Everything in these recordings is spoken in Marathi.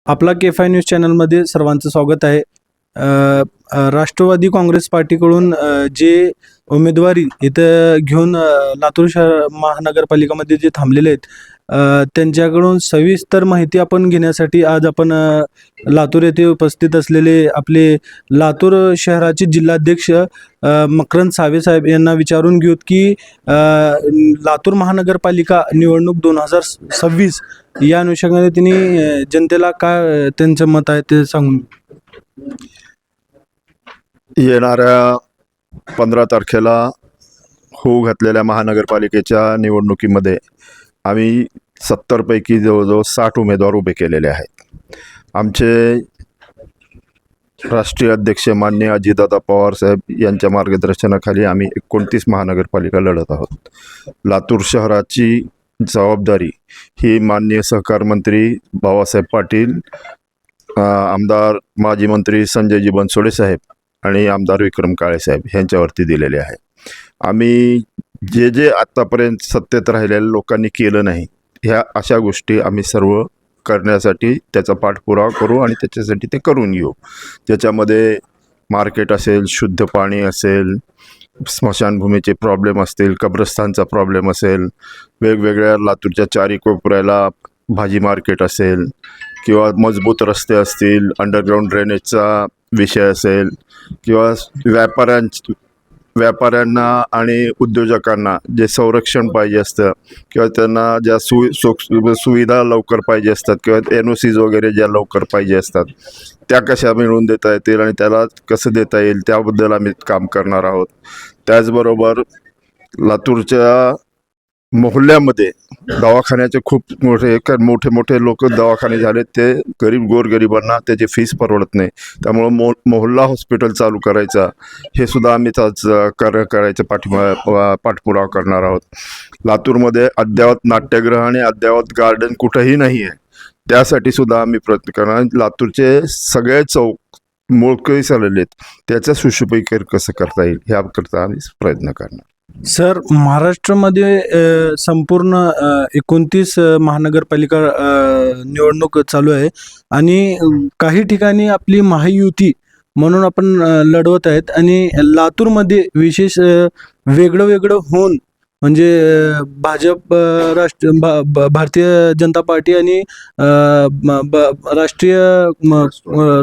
आपला के5 न्यूज चॅनलमध्ये सर्वांचं स्वागत आहे. राष्ट्रवादी काँग्रेस पार्टीकडून जे उमेदवारी इथं घेऊन लातूर शहर महानगरपालिकामध्ये जे थांबलेले आहेत त्यांच्याकडून सविस्तर माहिती आपण घेण्यासाठी आज आपण लातूर येथे उपस्थित असलेले आपले लातूर शहराचे जिल्हाध्यक्ष मकरंद सावे साहेब यांना विचारून घेऊत की लातूर महानगरपालिका निवडणूक 2026 या अनुषंगाने त्यांनी जनतेला काय त्यांचं मत आहे ते सांगून. येणाऱ्या 15 तारखेला होऊ घातलेल्या महानगरपालिकेच्या निवडणुकीमध्ये आम्ही 70 पैकी जवळजवळ 60 उमेदवार उभे केलेले आहेत. आमचे राष्ट्रीय अध्यक्ष माननीय अजितदादा पवार साहेब यांच्या मार्गदर्शनाखाली आम्ही 29 महानगरपालिका लढत आहोत. लातूर शहराची जबाबदारी ही माननीय सहकार मंत्री बाबासाहेब पाटील, आमदार माजी मंत्री संजयजी बनसोडे साहेब आणि आमदार विक्रम काळे साहेब यांच्यावरती दिलेले आहे. आम्ही जे आत्तापर्यंत सत्तेत राहिलेल्या लोकांनी केलं नाही ह्या अशा गोष्टी आम्ही सर्व करण्यासाठी त्याचा पाठपुरावा करू आणि त्याच्यासाठी ते करून घेऊ. त्याच्यामध्ये मार्केट असेल, शुद्ध पाणी असेल, स्मशानभूमीचे प्रॉब्लेम असतील, कब्रस्तानचा प्रॉब्लेम असेल, वेगवेगळ्या लातूरच्या चारी कोपऱ्याला भाजी मार्केट असेल किंवा मजबूत रस्ते असतील, अंडरग्राऊंड ड्रेनेजचा विषय असेल किंवा व्यापाऱ्यांना आणि उद्योजकांना जे संरक्षण पाहिजे असतं किंवा त्यांना ज्या सुविधा लवकर पाहिजे असतात किंवा NOCs वगैरे ज्या लवकर पाहिजे असतात त्या कशा मिळवून देता येतील आणि त्याला कसं देता येईल त्याबद्दल आम्ही काम करणार आहोत. त्याचबरोबर लातूरच्या मोहल्ल्यामध्ये दवाखान्याचे खूप मोठे लोक दवाखाने झाले, ते गोरगरिबांना त्याची फीस परवडत नाही. त्यामुळं मोहल्ला हॉस्पिटल चालू करायचा हे सुद्धा आम्ही करायचं पाठपुरावा करणार आहोत. लातूरमध्ये अद्ययावत नाट्यगृह आणि अद्ययावत गार्डन कुठंही नाही आहे, त्यासाठी सुद्धा आम्ही प्रयत्न करणार. लातूरचे सगळे चौक मोकळे झालेले आहेत, त्याचं सुशोभीकरण कसं करता येईल ह्याकरता आम्ही प्रयत्न करणार. सर, महाराष्ट्रामध्ये संपूर्ण 29 महानगरपालिका निवडणूक चालू आहे आणि काही ठिकाणी आपली महायुती म्हणून आपण लढवत आहेत आणि लातूरमध्ये विशेष वेगळं होऊन म्हणजे भाजप भारतीय जनता पार्टी आणि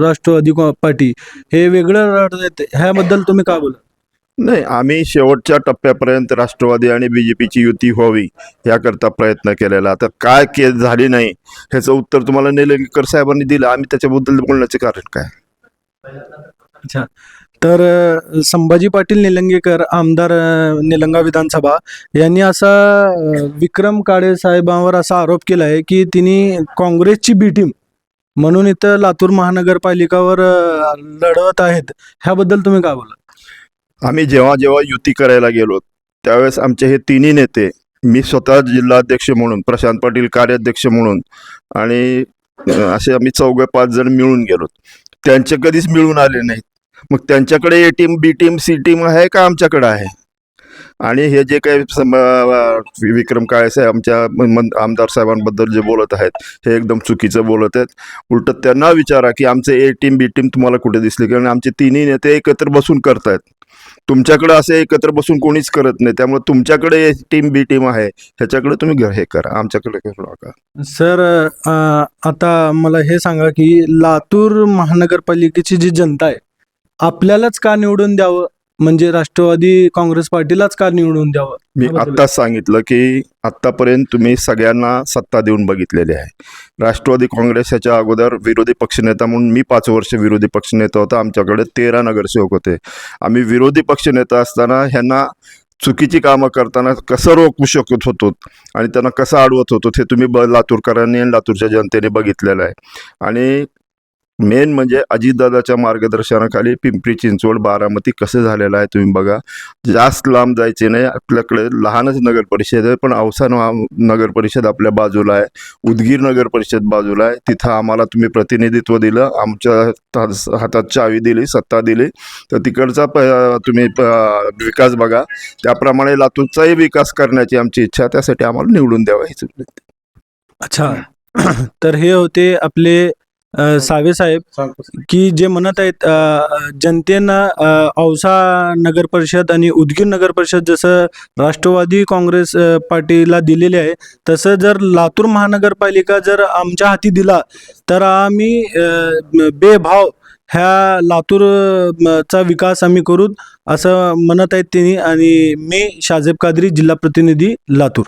राष्ट्रवादी पार्टी हे वेगळं लढत आहेत. ह्याबद्दल तुम्ही काय बोला? नाही, आम्ही शेवटच्या टप्प्यापर्यंत राष्ट्रवादी आणि BJPची युती व्हावी याकरता प्रयत्न केलेला. आता काय झाली नाही ह्याचं उत्तर तुम्हाला निलंगेकर साहेबांनी दिलं. आम्ही त्याच्याबद्दल बोलण्याचे कारण काय? अच्छा, तर संभाजी पाटील निलंगेकर, आमदार निलंगा विधानसभा यांनी असा विक्रम काळे साहेबांवर असा आरोप केला आहे की तिने काँग्रेसची बी टीम म्हणून इथं लातूर महानगरपालिकावर लढवत आहेत. ह्याबद्दल तुम्ही काय बोला? आम्ही जेव्हा युती करायला गेलो त्यावेळेस आमचे हे तिन्ही नेते, मी स्वतः जिल्हाध्यक्ष म्हणून, प्रशांत पाटील कार्याध्यक्ष म्हणून आणि असे आम्ही 4-5 जण मिळून गेलो. त्यांचे कधीच मिळून आले नाहीत. मग त्यांच्याकडे A team, B team, C team आहे का आमच्याकडे आहे? आणि हे जे काही विक्रम काळे साहेब आमच्या आमदार साहेबांबद्दल जे बोलत आहेत हे एकदम चुकीचं बोलत आहेत. उलट त्यांना विचारा की आमचे A टीम, B टीम तुम्हाला कुठे दिसले? कारण आमचे तिन्ही नेते एकत्र बसून करतायत. तुमच्याकडे असे एकत्र बसून कोणीच करत नाही. त्यामुळे तुमच्याकडे A टीम, B टीम आहे ह्याच्याकडे तुम्ही हे करा, आमच्याकडे करू नका. सर, आता मला हे सांगा की लातूर महानगरपालिकेची जी जनता आहे आपल्यालाच का निवडून द्यावं, म्हणजे राष्ट्रवादी काँग्रेस पार्टीलाच का निवडून द्यावं? मी आत्ताच सांगितलं की आत्तापर्यंत तुम्ही सगळ्यांना सत्ता देऊन बघितलेली आहे. राष्ट्रवादी काँग्रेस ह्याच्या अगोदर विरोधी पक्षनेता म्हणून मी 5 वर्ष विरोधी पक्षनेता होता. आमच्याकडे 13 नगरसेवक होते. आम्ही विरोधी पक्षनेता असताना ह्यांना चुकीची कामं करताना कसं रोखू शकत होतो आणि त्यांना कसं अडवत होतो हे तुम्ही लातूरकरांनी आणि लातूरच्या जनतेने बघितलेलं आहे. आणि मेन म्हणजे अजितदादाच्या मार्गदर्शनाखाली पिंपरी चिंचवड, बारामती कसं झालेलं आहे तुम्ही बघा. जास्त लांब जायचे नाही. आपल्याकडे लहानच नगर परिषद आहे, पण औसा नगर परिषद आपल्या बाजूला आहे, उदगीर नगर परिषद बाजूला आहे. तिथं आम्हाला तुम्ही प्रतिनिधित्व दिलं, आमच्या हातात चावी दिली, सत्ता दिली, तर तिकडचा तुम्ही विकास बघा. त्याप्रमाणे लातूरचाही विकास करण्याची आमची इच्छा, त्यासाठी आम्हाला निवडून द्यावा हीच. अच्छा, तर हे होते आपले सावे साहेब की जे म्हणत आहेत जनतेनं औसा नगर परिषद आणि उदगीर नगर परिषद जसं राष्ट्रवादी काँग्रेस पार्टीला दिलेले आहे, तसं जर लातूर महानगरपालिका जर आमच्या हाती दिला तर आम्ही बेभाव ह्या लातूर चा विकास आम्ही करू असं म्हणत आहेत त्यांनी. आणि मी शाजेब कादरी, जिल्हा प्रतिनिधी, लातूर.